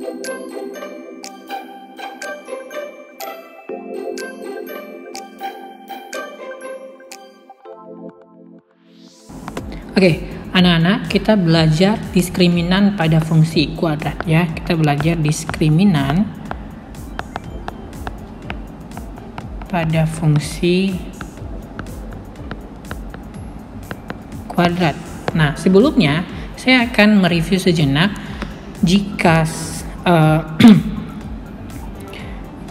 Oke, anak-anak, kita belajar diskriminan pada fungsi kuadrat ya. Kita belajar diskriminan pada fungsi kuadrat. Nah, sebelumnya saya akan mereview sejenak jika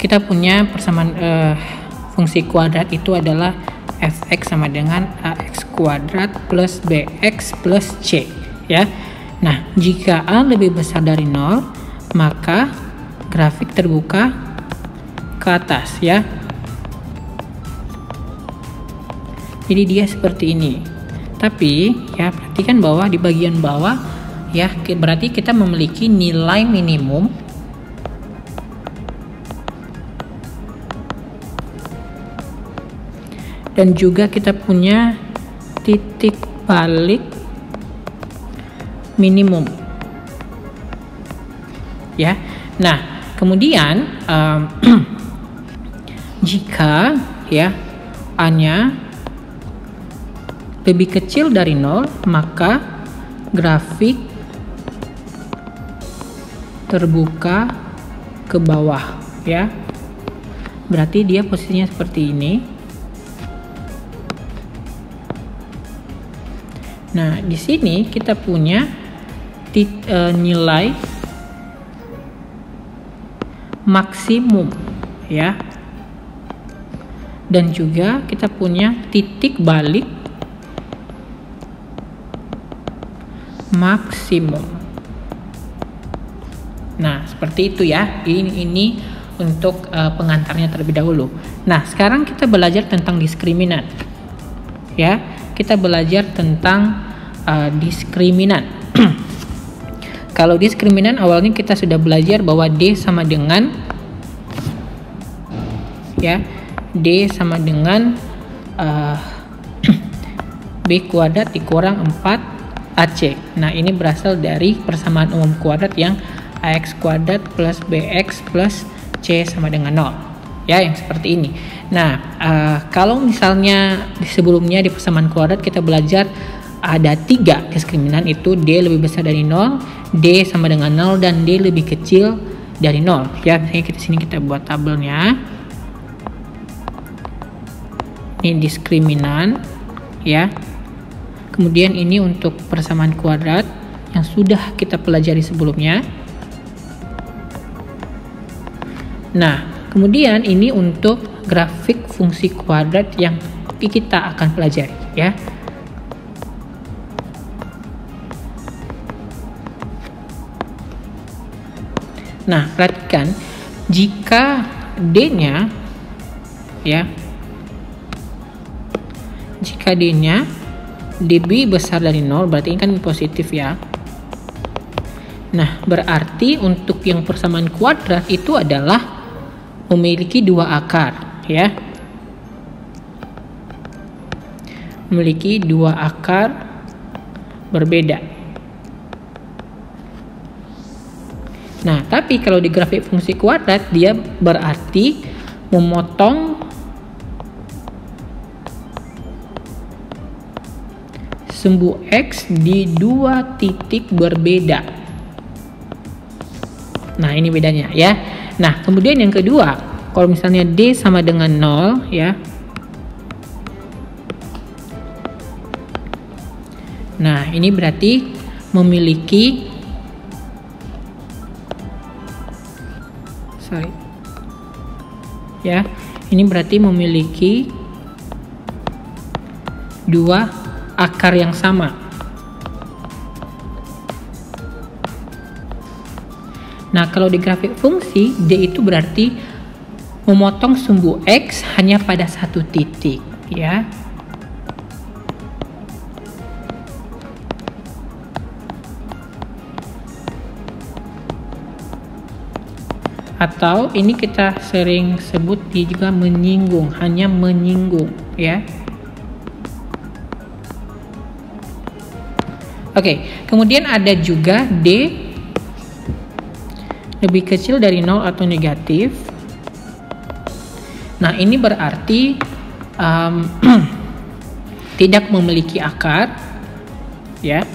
kita punya persamaan fungsi kuadrat itu adalah fx sama dengan ax kuadrat plus bx plus c ya. Nah, jika a lebih besar dari 0, maka grafik terbuka ke atas ya. Jadi dia seperti ini. Tapi ya, perhatikan bahwa di bagian bawah ya, berarti kita memiliki nilai minimum dan juga kita punya titik balik minimum ya. Nah, kemudian jika ya a-nya lebih kecil dari 0, maka grafik terbuka ke bawah ya. Berarti dia posisinya seperti ini. Nah, di sini kita punya nilai maksimum ya. Dan juga kita punya titik balik maksimum. Nah, seperti itu ya. Ini untuk pengantarnya terlebih dahulu. Nah, sekarang kita belajar tentang diskriminan ya. Kita belajar tentang diskriminan. Kalau diskriminan awalnya kita sudah belajar bahwa D sama dengan ya, D sama dengan B kuadrat dikurang 4AC. Nah, ini berasal dari persamaan umum kuadrat yang AX kuadrat plus BX plus C sama dengan 0 ya, yang seperti ini. Nah, kalau misalnya sebelumnya di persamaan kuadrat kita belajar ada 3 diskriminan, itu D lebih besar dari 0, D sama dengan 0, dan D lebih kecil dari 0 ya. Misalnya sini kita buat tabelnya. Ini diskriminan ya. Kemudian ini untuk persamaan kuadrat yang sudah kita pelajari sebelumnya. Nah, kemudian ini untuk grafik fungsi kuadrat yang kita akan pelajari ya. Nah, perhatikan jika D-nya ya, jika D-nya DB besar dari 0, berarti ini kan positif ya. Nah, berarti untuk yang persamaan kuadrat itu adalah memiliki 2 akar ya. Memiliki 2 akar berbeda. Nah, tapi kalau di grafik fungsi kuadrat dia berarti memotong sumbu X di 2 titik berbeda. Nah, ini bedanya ya. Nah, kemudian yang kedua, kalau misalnya D sama dengan 0 ya. Nah, ini berarti memiliki ya, ini berarti memiliki 2 akar yang sama. Nah, kalau di grafik fungsi D itu berarti memotong sumbu X hanya pada 1 titik ya. Atau ini kita sering sebut dia juga menyinggung, hanya menyinggung ya. Oke, kemudian ada juga D lebih kecil dari 0 atau negatif. Nah, ini berarti tidak memiliki akar, ya.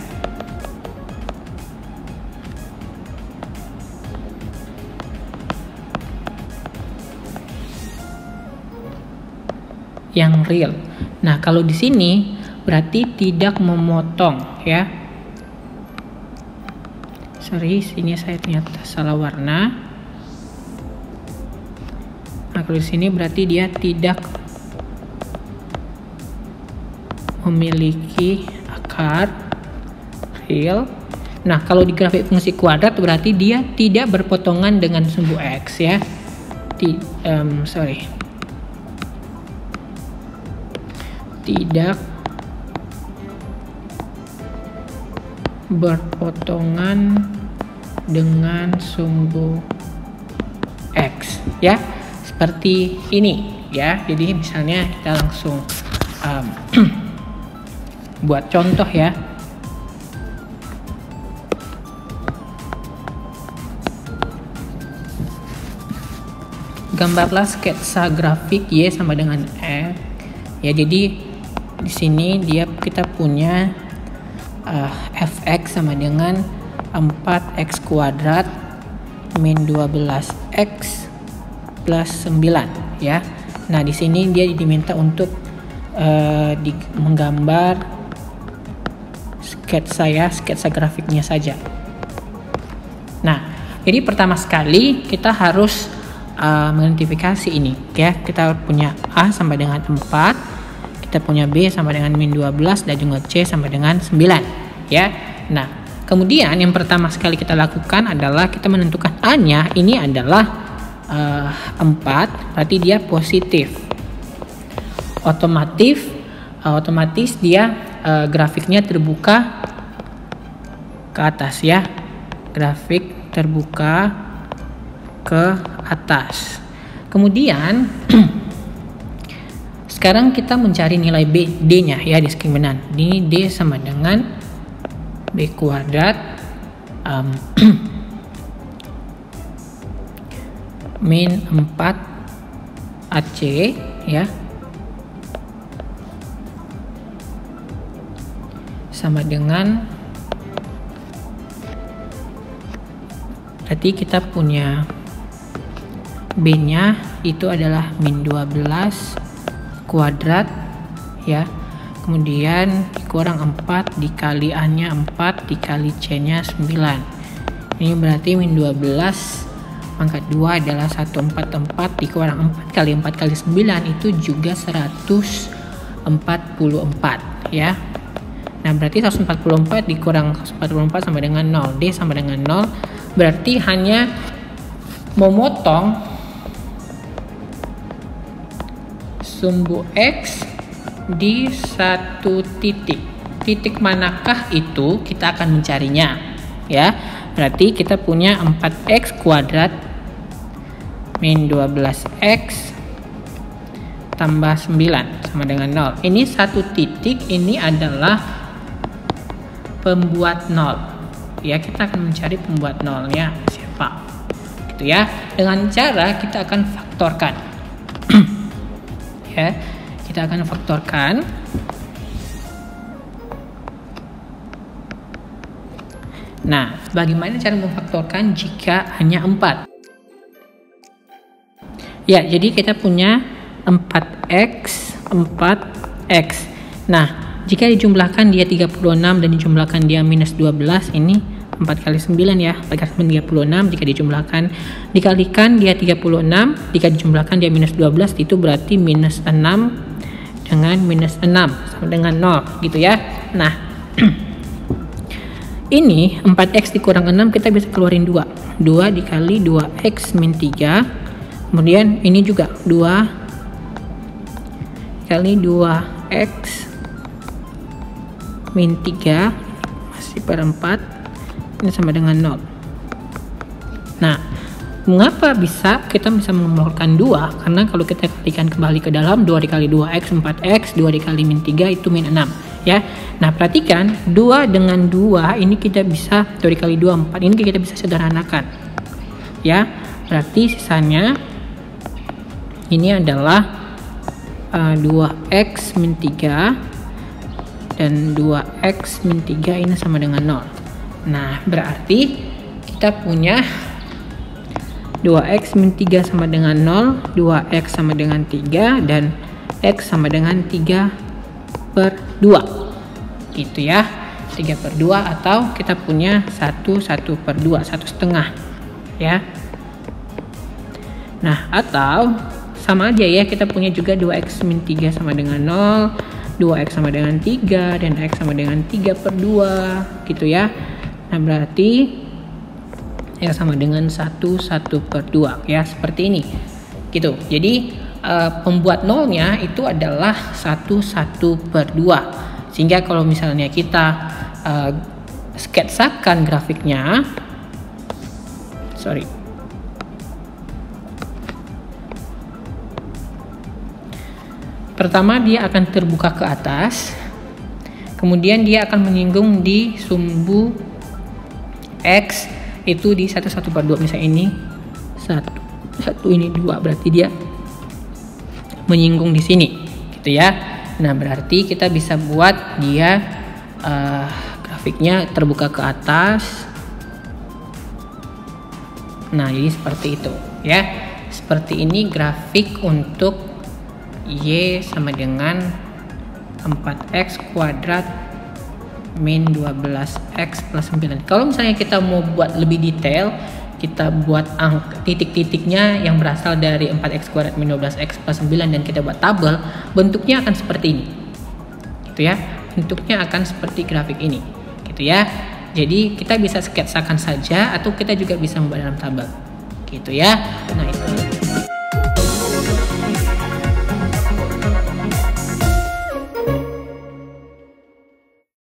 Yang real. Nah, kalau di sini berarti tidak memotong, ya. Sorry, sini saya ternyata salah warna. Nah, kalau di sini berarti dia tidak memiliki akar real. Nah, kalau di grafik fungsi kuadrat berarti dia tidak berpotongan dengan sumbu X, ya. Tidak berpotongan dengan sumbu X, ya, seperti ini, ya. Jadi misalnya kita langsung buat contoh, ya. Gambarlah sketsa grafik Y sama dengan X, ya. Jadi di sini kita punya fx sama dengan 4x kuadrat min 12x plus 9, ya. Nah, di sini dia diminta untuk menggambar sketsa grafiknya saja. Nah, jadi pertama sekali kita harus mengidentifikasi ini, ya. Kita punya A sama dengan 4, kita punya B sama dengan min 12, dan juga C sama dengan 9, ya. Nah, kemudian yang pertama sekali kita lakukan adalah kita menentukan A-nya ini adalah 4, berarti dia positif. Otomatis dia grafiknya terbuka ke atas, ya. Grafik terbuka ke atas. Kemudian sekarang kita mencari nilai D-nya, ya, diskriminan. Ini D sama dengan B kuadrat min 4 AC, ya, sama dengan, berarti kita punya B-nya itu adalah min 12 kuadrat, ya. Kemudian dikurang 4 dikali A-nya 4 dikali C-nya 9. Ini berarti min 12 pangkat 2 adalah 144 dikurang 4 kali 4 kali 9 itu juga 144, ya. Nah, berarti 144 dikurang 144 sama dengan 0. D sama dengan 0. Berarti hanya memotong sumbu X di satu titik. Titik manakah itu kita akan mencarinya, ya. Berarti kita punya 4x kuadrat min 12x tambah 9 sama dengan 0. Ini satu titik, ini adalah pembuat 0, ya. Kita akan mencari pembuat 0-nya siapa, gitu, ya. Dengan cara kita akan faktorkan. Ya, kita akan faktorkan. Nah, bagaimana cara memfaktorkan jika hanya 4? Ya, jadi kita punya 4x. Nah, jika dijumlahkan dia 36 dan dijumlahkan dia minus 12, ini 4 kali 9, ya. 4 kali 9 36, jika dijumlahkan dikalikan dia 36, jika dijumlahkan dia minus 12, itu berarti minus 6 dengan minus 6 sama dengan 0, gitu, ya. Nah, ini 4x dikurang 6 kita bisa keluarin 2 dikali 2x min 3. Kemudian ini juga 2 kali 2x min 3 masih per 4, ini sama dengan 0. Nah, mengapa kita bisa mengeluarkan 2? Karena kalau kita kalikan kembali ke dalam, 2 dikali 2x 4x, 2 dikali min 3 itu min 6, ya. Nah, perhatikan 2 dengan 2 ini kita bisa 2 dikali 2 4, ini kita bisa sederhanakan. ya. Berarti sisanya ini adalah 2x min 3 dan 2x min 3 ini sama dengan 0. Nah, berarti kita punya 2x min 3 sama dengan 0, 2x sama dengan 3, dan x sama dengan 3/2. Gitu ya. 3/2 atau kita punya 1/2, 1/2 ya. Nah, atau sama aja ya, kita punya juga 2x min 3 sama dengan 0, 2x sama dengan 3, dan x sama dengan 3/2 gitu ya. Nah, berarti x sama dengan 1/2 ya, seperti ini gitu. Jadi pembuat nolnya itu adalah 1/2. Sehingga kalau misalnya kita sketsakan grafiknya, pertama dia akan terbuka ke atas, kemudian dia akan menyinggung di sumbu x itu di 1/2. Misalnya ini 1 ini 2, berarti dia menyinggung di sini gitu ya. Nah, berarti kita bisa buat dia grafiknya terbuka ke atas. Nah, jadi seperti itu ya. Seperti ini grafik untuk Y sama dengan 4x kuadrat min 12x plus 9. Kalau misalnya kita mau buat lebih detail, kita buat titik-titiknya yang berasal dari 4x kuadrat min 12x plus 9 dan kita buat tabel, bentuknya akan seperti ini gitu ya. Bentuknya akan seperti grafik ini gitu ya. Jadi kita bisa sketsakan saja atau kita juga bisa membuat dalam tabel gitu ya. Nah, itu